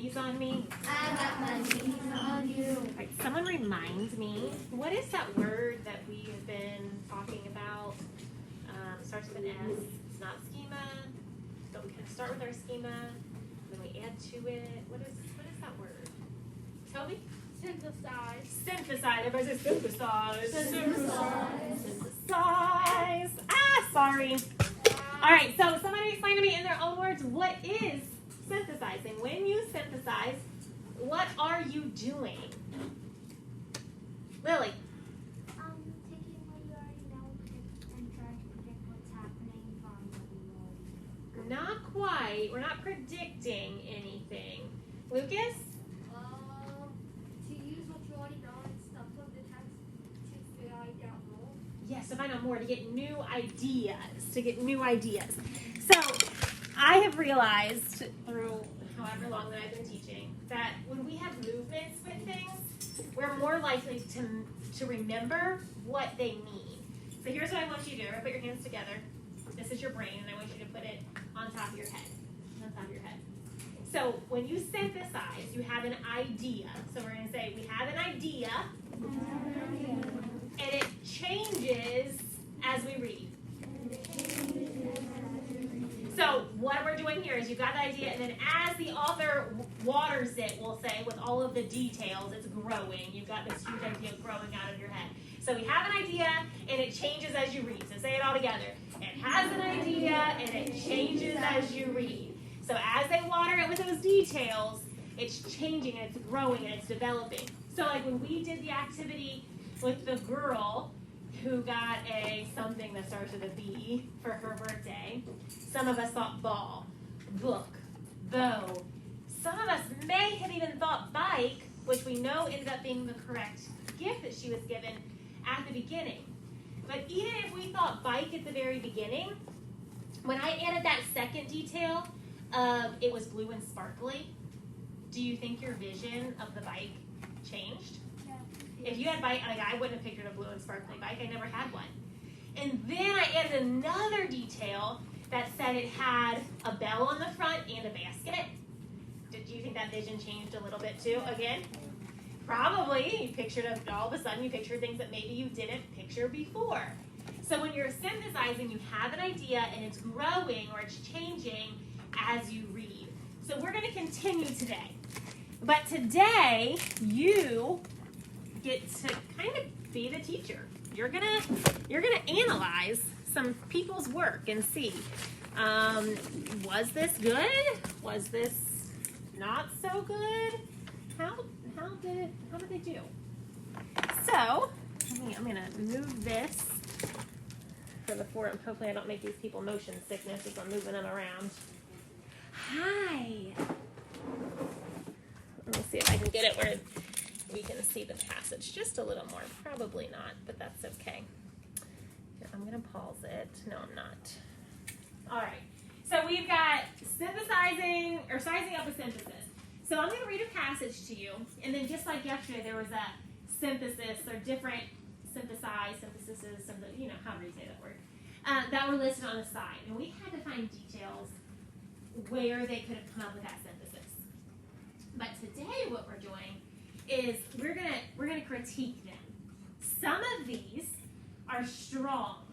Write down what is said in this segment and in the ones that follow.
knees on me. I got my knees on you. All right, someone remind me, what is that word that we have been talking about? Starts with an S. It's not schema, but we kind of start with our schema, and then we add to it. What is that word? Toby? Synthesize. Synthesize. Everybody says synthesize. Synthesize. Synthesize. Ah, sorry. All right, so somebody explain to me in their own words, what is synthesizing? When you synthesize, what are you doing? Lily. Taking what you already know and trying to predict what's happening from what you already know. Not quite. We're not predicting anything. Lucas? To use what you already know and stuff from the text to figure out more. Yes, to find out more, to get new ideas. So I have realized through however long that I've been teaching that when we have movements with things, we're more likely to remember what they mean. So here's what I want you to do. Everybody put your hands together. This is your brain, and I want you to put it on top of your head. On top of your head. So when you synthesize, you have an idea. So we're going to say we have an idea, and it changes as we read. So what we're doing here is you've got the idea, and then as the author waters it, we'll say, with all of the details, it's growing. You've got this huge idea growing out of your head. So we have an idea, and it changes as you read. So say it all together. It has an idea, and it changes as you read. So as they water it with those details, it's changing, and it's growing, and it's developing. So like when we did the activity with the girl who got something that starts with a B for her birthday, some of us thought ball, book, bow. Some of us may have even thought bike, which we know ended up being the correct gift that she was given at the beginning. But even if we thought bike at the very beginning, when I added that second detail of it was blue and sparkly, do you think your vision of the bike changed? Yeah. If you had bike, like I wouldn't have pictured a blue and sparkly bike. I never had one. And then I added another detail that said it had a bell on the front and a basket. Did you think that vision changed a little bit too? Again? Probably. You pictured all of a sudden you pictured things that maybe you didn't picture before. So when you're synthesizing, you have an idea and it's growing or it's changing as you read. So we're going to continue today. But today, you get to kind of be the teacher. You're gonna analyze some people's work and see, was this good? Was this not so good? How did they do? So I'm gonna move this for the forum. Hopefully I don't make these people motion sickness as I'm moving them around. Hi. Let me see if I can get it where we can see the passage just a little more. Probably not, but that's okay. Here, I'm going to pause it. No, I'm not. All right. So we've got synthesizing, or sizing up a synthesis. So I'm going to read a passage to you, and then just like yesterday, there was a synthesis, or different synthesis, however you say that word, that were listed on the side. And we had to find details where they could have come up with that synthesis. But today what we're doing is we're gonna critique them. Some of these are strong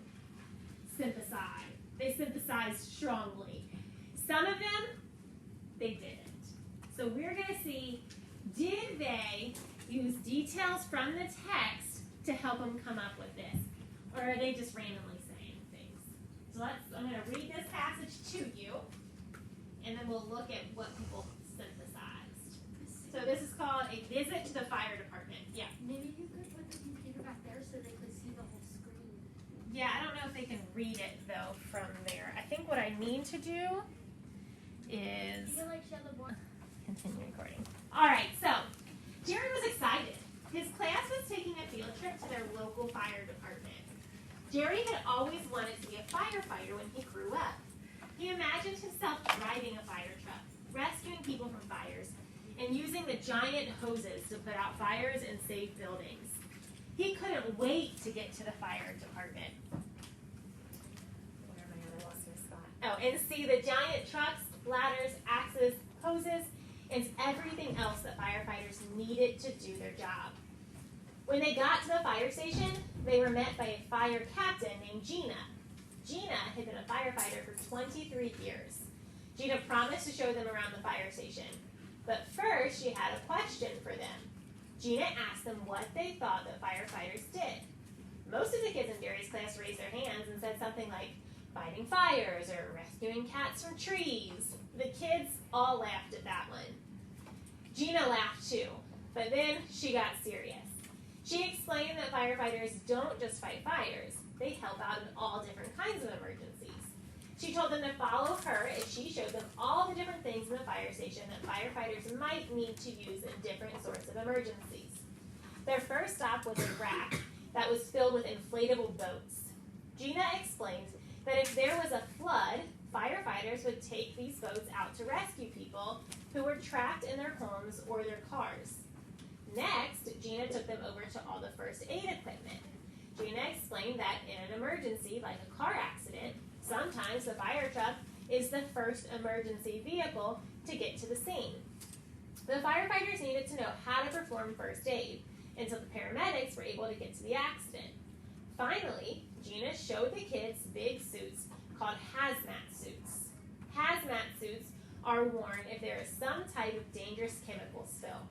synthesize. They synthesize strongly. Some of them, they didn't. So we're gonna see, did they use details from the text to help them come up with this? Or are they just randomly saying things? So I'm gonna read this passage to you, and then we'll look at what people synthesized. So this is called A Visit to the Fire Department. Yeah. Maybe you could put the computer back there so they could see the whole screen. Yeah, I don't know if they can read it, though, from there. I think what I need to do is... You can, share the board. Continue recording. All right, so Jerry was excited. His class was taking a field trip to their local fire department. Jerry had always wanted to be a firefighter when he grew up. He imagined himself driving a fire truck, rescuing people from fires, and using the giant hoses to put out fires and save buildings. He couldn't wait to get to the fire department. Where am I? I lost my spot. Oh, and see the giant trucks, ladders, axes, hoses, and everything else that firefighters needed to do their job. When they got to the fire station, they were met by a fire captain named Gina. Gina had been a firefighter for 23 years. Gina promised to show them around the fire station. But first, she had a question for them. Gina asked them what they thought that firefighters did. Most of the kids in Jerry's class raised their hands and said something like fighting fires or rescuing cats from trees. The kids all laughed at that one. Gina laughed too, but then she got serious. She explained that firefighters don't just fight fires. They help out in all different kinds of emergencies. She told them to follow her as she showed them all the different things in the fire station that firefighters might need to use in different sorts of emergencies. Their first stop was a rack that was filled with inflatable boats. Gina explained that if there was a flood, firefighters would take these boats out to rescue people who were trapped in their homes or their cars. Next, Gina took them over to all the first aid equipment. Gina explained that in an emergency, like a car accident, sometimes the fire truck is the first emergency vehicle to get to the scene. The firefighters needed to know how to perform first aid until the paramedics were able to get to the accident. Finally, Gina showed the kids big suits called hazmat suits. Hazmat suits are worn if there is some type of dangerous chemical spill.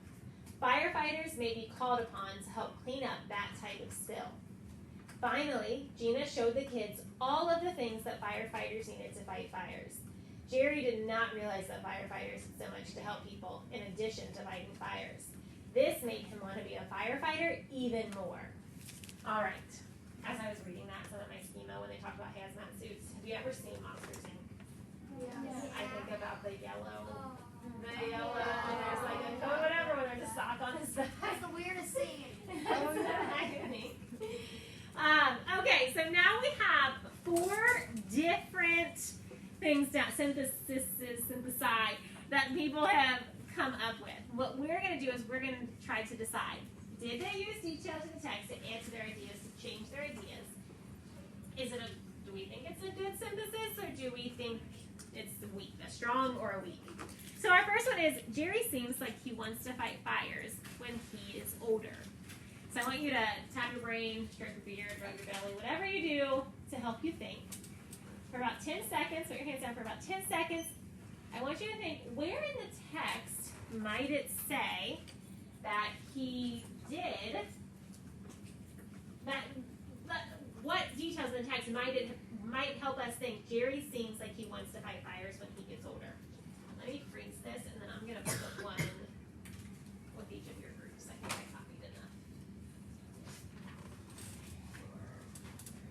Firefighters may be called upon to help clean up that type of spill. Finally, Gina showed the kids all of the things that firefighters needed to fight fires. Jerry did not realize that firefighters had so much to help people in addition to fighting fires. This made him want to be a firefighter even more. All right, as I was reading that, so that my schema, when they talk about hazmat suits, have you ever seen Monsters Inc.? Yes. I think about the yellow, and there's like a coat, whatever, when there's a sock on his back. That's the weirdest scene. Okay, so now we have 4 different things that synthesize that people have come up with. What we're going to do is we're going to try to decide, did they use details in the text to add to their ideas, to change their ideas? Do we think it's a good synthesis, or do we think it's weak, a strong or a weak? So our first one is, Jerry seems like he wants to fight fires when he is older. So I want you to tap your brain, stroke your beard, rub your belly, whatever you do to help you think. For about 10 seconds, put your hands down for about 10 seconds. I want you to think, where in the text might it say that he did, what details in the text might help us think Jerry seems like he wants to fight fires when he gets older. Let me freeze this, and then I'm going to put one with each of your groups. I think I copied enough.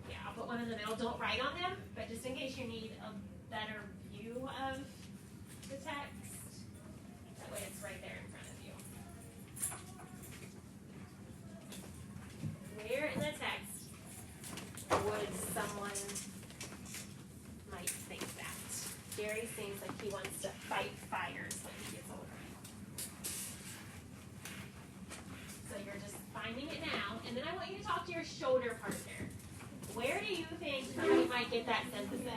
Yeah, I'll put one in the middle. Don't write on them, but just in case you need a better view of the text, that way it's right there in front of you. Where in the text would someone might think that? Jerry seems like he wants to fight fires when he gets older. So you're just finding it now, and then I want you to talk to your shoulder partner. Where do you think somebody might get that synthesis?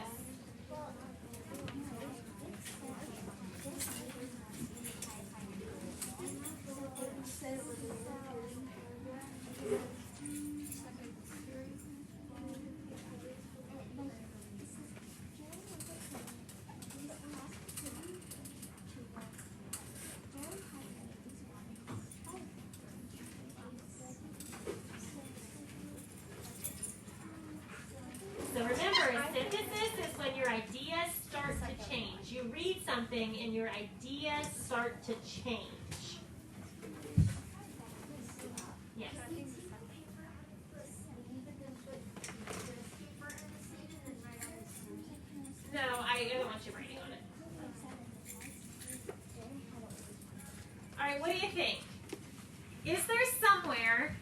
So remember, synthesis is when your ideas start to change. You read something and your ideas start to change. Yes. No, I don't want you writing on it. All right, what do you think? Is there somewhere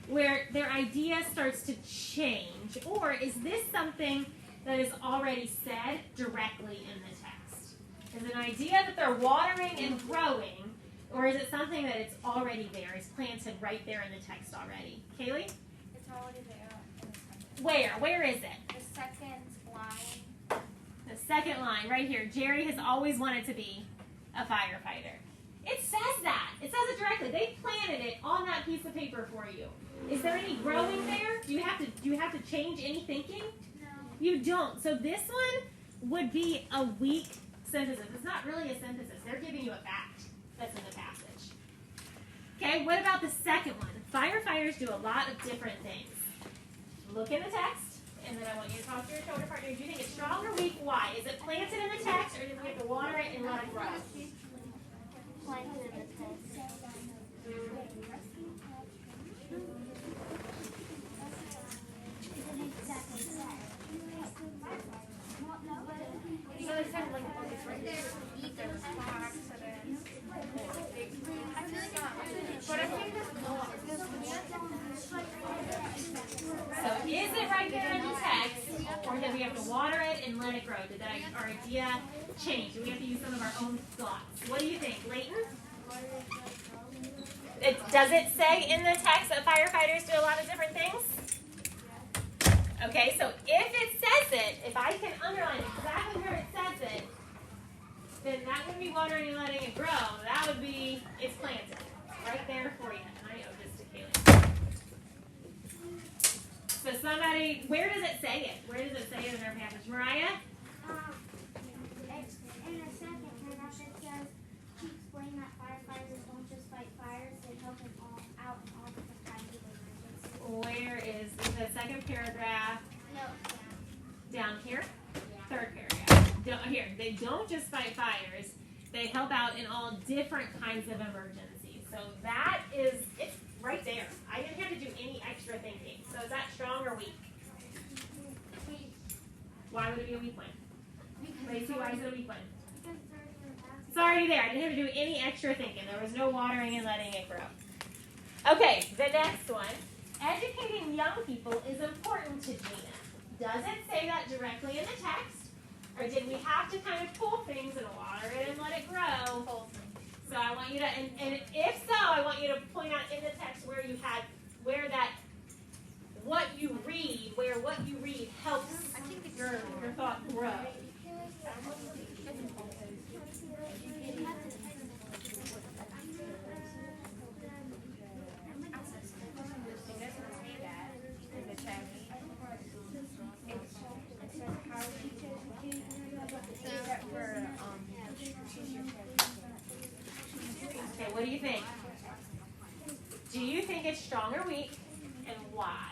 where their idea starts to change, or is this something that is already said directly in the text? Is it an idea that they're watering and growing, or is it something that it's already there, it's planted right there in the text already? Kaylee? It's already there in the sentence. Where? Where is it? The second line. The second line, right here. Jerry has always wanted to be a firefighter. It says that. It says it directly. They planted it on that piece of paper for you. Is there any growing there? Do you have to change any thinking? No. You don't. So this one would be a weak synthesis. It's not really a synthesis. They're giving you a fact that's in the passage. Okay, what about the second one? Firefighters do a lot of different things. Look in the text, and then I want you to talk to your shoulder partner. Do you think it's strong or weak? Why? Is it planted in the text, or do we have to water it and let it grow? Planted in the text. So it's kind of like right there, eat those facts, and then I really not. But I think So is it right there in the text, or did we have to water it and let it grow? Did our idea change? Do we have to use some of our own thoughts? What do you think, Leighton? Does it say in the text that firefighters do a lot of different things? Okay, so if it says it, if I can underline exactly where it says it, then that wouldn't be watering and letting it grow. That would be, it's planted. Right there for you. And I owe this to Kaylee. So somebody, where does it say it? Where does it say it in our passage? Mariah? In the second paragraph, it says, to explain that firefighters don't just fight fires, they help them all out in all different kinds of emergencies. Where is the second paragraph? No, Down here? Third paragraph. Here, they don't just fight fires. They help out in all different kinds of emergencies. So that is, it's right there. I didn't have to do any extra thinking. So is that strong or weak? Why would it be a weak one? Lacey, why is it a weak one? because they're in the past. It's already there. I didn't have to do any extra thinking. There was no watering and letting it grow. Okay, the next one. Educating young people is important to Gina. Does it say that directly in the text? Or did we have to kind of pull things and water it and let it grow? So I want you to, and if so, I want you to point out in the text where you had, where that, what you read helps your thought grow. Okay, what do you think? Do you think it's strong or weak, and why?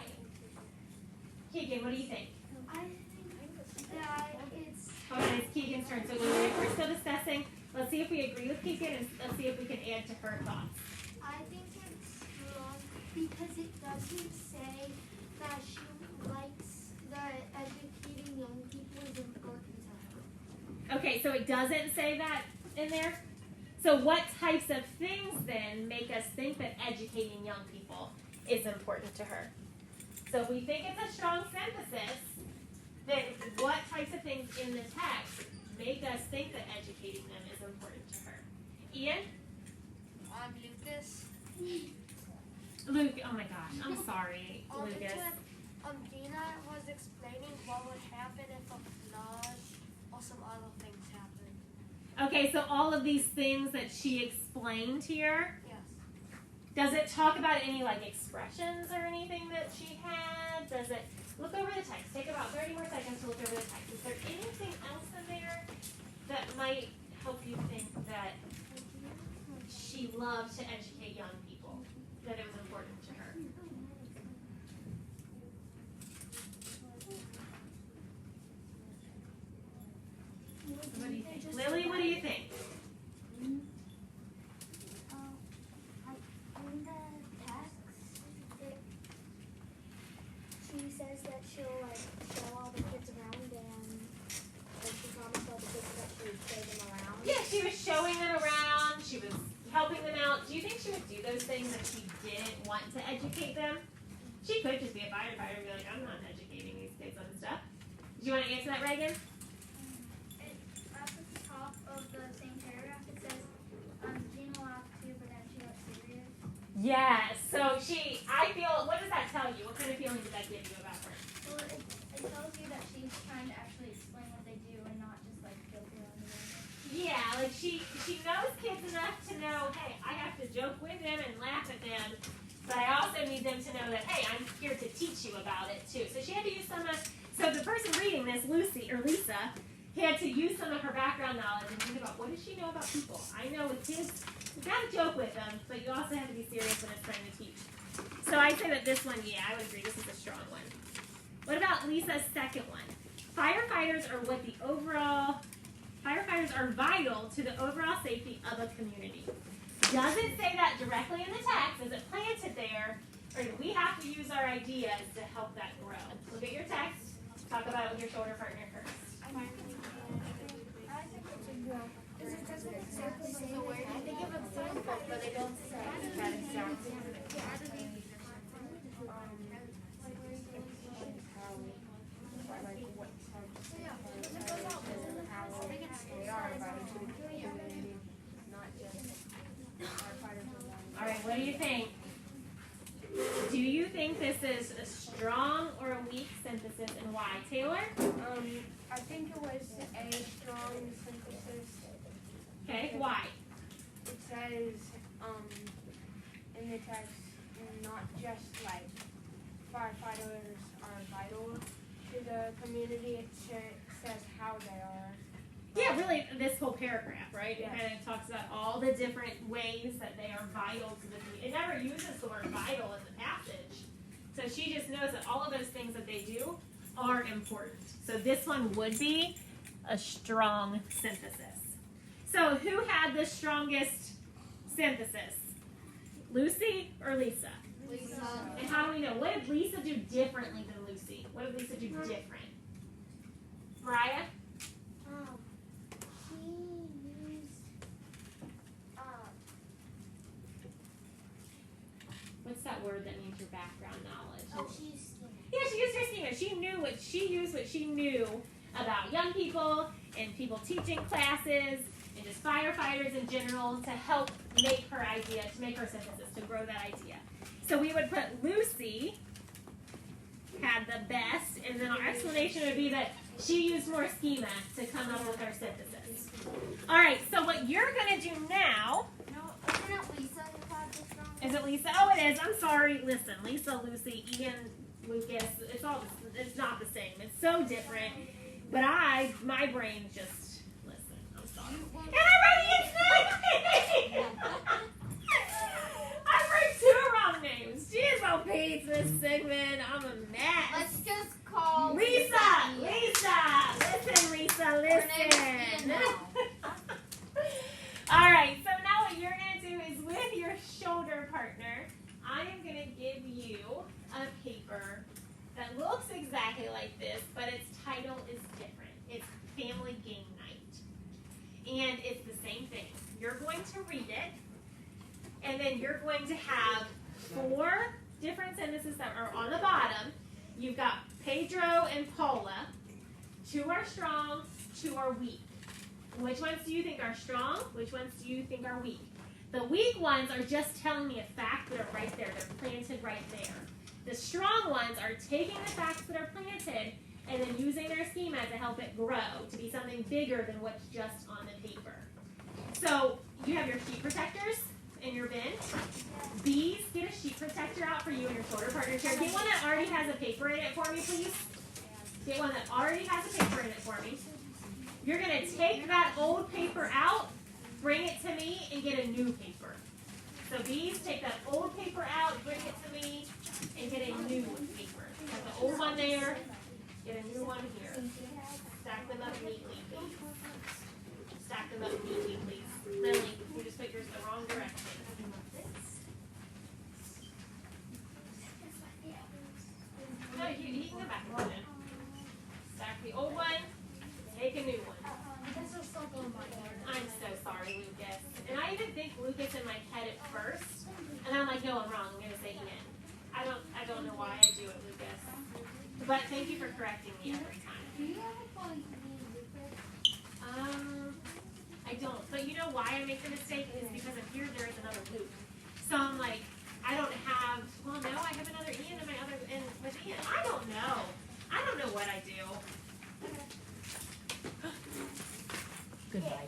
Keegan, what do you think? I think that it's Hold on, it's Keegan's turn. So we're still discussing. Let's see if we agree with Keegan, and let's see if we can add to her thoughts. I think it's strong because it doesn't say that she likes that educating young people is important to her. Okay, so it doesn't say that in there? So what types of things then make us think that educating young people is important to her? So if we think it's a strong synthesis, then what types of things in the text make us think that educating them is important to her? Ian? Lucas. Luke, oh my gosh, I'm sorry, Lucas. Gina was explaining what would happen if a flood or some other things happened. Okay, so all of these things that she explained here, Yes. does it talk about any like expressions or anything that she had? Does it look over the text? Take about 30 more seconds to look over the text. Is there anything else in there that might help you think that she loved to educate young people, that it was important to her? What do you think? Lily, what do you think? In the text, she says that she'll like show all the kids around and she promised all the kids that she would show them around. Yeah, she was showing them around. She was helping them out. Do you think she would do those things if she didn't want to educate them? She could just be a firefighter and be like, I'm not educating these kids on stuff. Do you want to answer that, Reagan? At the top of the same paragraph, it says, Gina laughed too, but then she got serious. Yes. So I feel, what does that tell you? What kind of feeling does that give you about her? Well, it tells you that she's trying to actually explain what they do and not just like joke around with it. Yeah, like she knows kids enough to know, hey, I have to joke with them and laugh at them, but I also need them to know that, hey, I'm here to teach you about it too. So she had to use some of, so the person reading this, Lisa, had to use some of her background knowledge and think about what does she know about people. I know with kids, you gotta joke with them, but you also have to be serious when it's trying to teach. So I'd say that this one, yeah, I would agree, this is a strong one. What about Lisa's second one? Firefighters are vital to the overall safety of a community. Doesn't say that directly in the text. Is it planted there? Or do we have to use our ideas to help that grow? Look at your text. Talk about it with your shoulder partner first. I think of examples, but they don't say that exactly. All right, what do you think? Do you think this is a strong or a weak synthesis, and why? Taylor? I think it was a strong synthesis. Okay, why? It says in the text, not just like firefighters are vital to the community. It says how they are. Yeah, really, this whole paragraph, right? Yes. It kind of talks about all the different ways that they are vital to the community. It never uses the word vital in the passage. So she just knows that all of those things that they do are important. So this one would be a strong synthesis. So who had the strongest synthesis? Lucy or Lisa? Lisa. And how do we know? What did Lisa do differently than Lucy? What did Lisa do different? Mariah? She used What's that word that means your background knowledge? she used schema. Yeah, she used her schema. She used what she knew about young people and people teaching classes and just firefighters in general to help make her idea, to make her synthesis, to grow that idea. So we would put Lucy had the best, and then our explanation would be that she used more schema to come up with her synthesis. All right, so what you're going to do now, No, isn't it Lisa who had the strongest? is it Lisa? Oh, it is. I'm sorry. Listen, Lisa, Lucy, Ian, Lucas, it's not the same. It's so different. But my brain just, listen, I'm sorry. And I wrote Ian's name! I wrote 2 wrong names. Jeez, oh Pete, Miss Sigmund, I'm a mess. Let's just call Lisa! Listen, Lisa, Her name's listen. Ian now. All right, so now what you're going to do is with your shoulder partner, I am going to give you a paper that looks exactly like this, but its title is different. It's Family Game Night. And it's the same thing. You're going to read it, and then you're going to have 4 different sentences that are on the bottom. You've got Pedro and Paula. 2 are strong, 2 are weak. Which ones do you think are strong? Which ones do you think are weak? The weak ones are just telling me a fact that are right there. They're planted right there. The strong ones are taking the facts that are planted and then using their schema to help it grow to be something bigger than what's just on the paper. So you have your sheet protectors in your bin. Bees, get a sheet protector out for you and your shoulder partner chair. Get one that already has a paper in it for me, please. Get one that already has a paper in it for me. You're going to take that old paper out, bring it to me, and get a new paper. So bees, take that old paper out, bring it to me, and get a new paper. Have the old one there, get a new one here. Stack them up neatly, please. Stack them up neatly, please. Lily, you just put yours the wrong direction. No, you can go back and put it. Stack the old one, take a new one. I'm so sorry, Lucas. And I even think Lucas in my head at first, and I'm like, no, I'm wrong. I'm gonna say Ian. I don't know why I do it, Lucas. But thank you for correcting me every time. Do you have a phone name, Lucas? I don't. But you know why I make the mistake is because in here there is another Luke. So I'm like, I don't have. Well, no, I have another Ian in my other with Ian. I don't know. I don't know what I do. Goodbye.